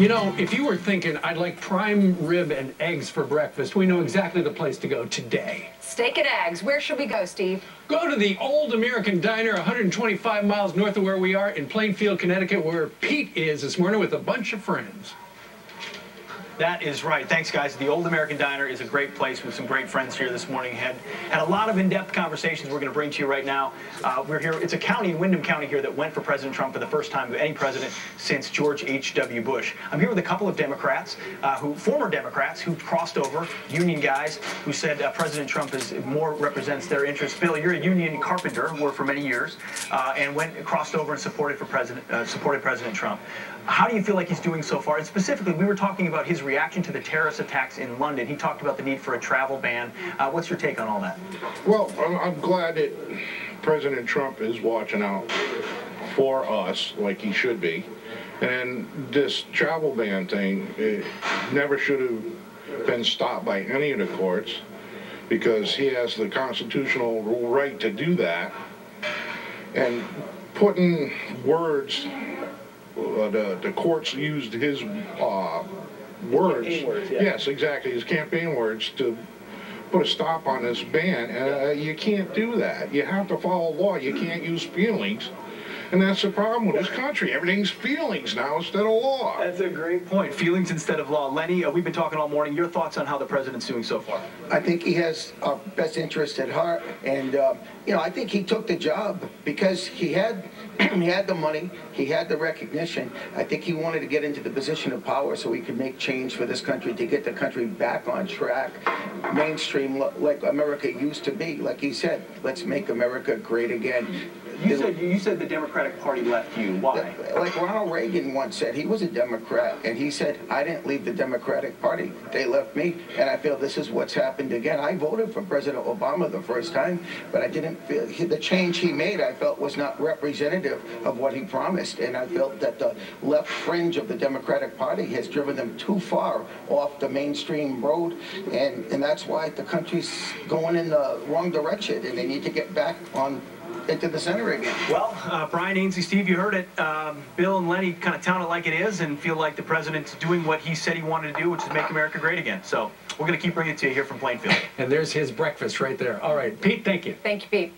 You know, if you were thinking, I'd like prime rib and eggs for breakfast, we know exactly the place to go today. Steak and eggs. Where should we go, Steve? Go to the Old American Diner, 125 miles north of where we are in Plainfield, Connecticut, where Pete is this morning with a bunch of friends. That is right. Thanks, guys. The Old American Diner is a great place with some great friends here this morning. Had a lot of in-depth conversations we're going to bring to you right now. We're here. It's a county, Windham County here, that went for President Trump for the first time of any president since George H.W. Bush. I'm here with a couple of Democrats, former Democrats, who crossed over, union guys, who said President Trump more represents their interests. Bill, you're a union carpenter, were for many years, and crossed over and supported President Trump. How do you feel like he's doing so far? And specifically, we were talking about his reaction to the terrorist attacks in London. He talked about the need for a travel ban. What's your take on all that? Well, I'm glad that President Trump is watching out for us like he should be. And this travel ban thing, it never should have been stopped by any of the courts, because he has the constitutional right to do that. And putting words, the courts used his words, yes, exactly, his campaign words, to put a stop on this ban. And you can't do that. You have to follow law. You can't use feelings. And that's the problem with this country. Everything's feelings now instead of law. That's a great point. Feelings instead of law. Lenny, we've been talking all morning. Your thoughts on how the president's doing so far? I think he has our best interest at heart. And, you know, I think he took the job because he had the money, he had the recognition. I think he wanted to get into the position of power so he could make change for this country, to get the country back on track, mainstream, like America used to be. Like he said, let's make America great again. You said the Democratic Party left you. Why? Like Ronald Reagan once said, he was a Democrat, and he said, I didn't leave the Democratic Party. They left me, and I feel this is what's happened again. I voted for President Obama the first time, but I didn't feel the change he made, I felt, was not representative of what he promised, and I felt that the left fringe of the Democratic Party has driven them too far off the mainstream road, and that's why the country's going in the wrong direction, and they need to get back into the center again. Well, Brian, Ainsley, Steve, you heard it. Bill and Lenny kind of tell it like it is and feel like the president's doing what he said he wanted to do, which is make America great again. So we're going to keep bringing it to you here from Plainfield. And there's his breakfast right there. All right, Pete, thank you. Thank you, Pete.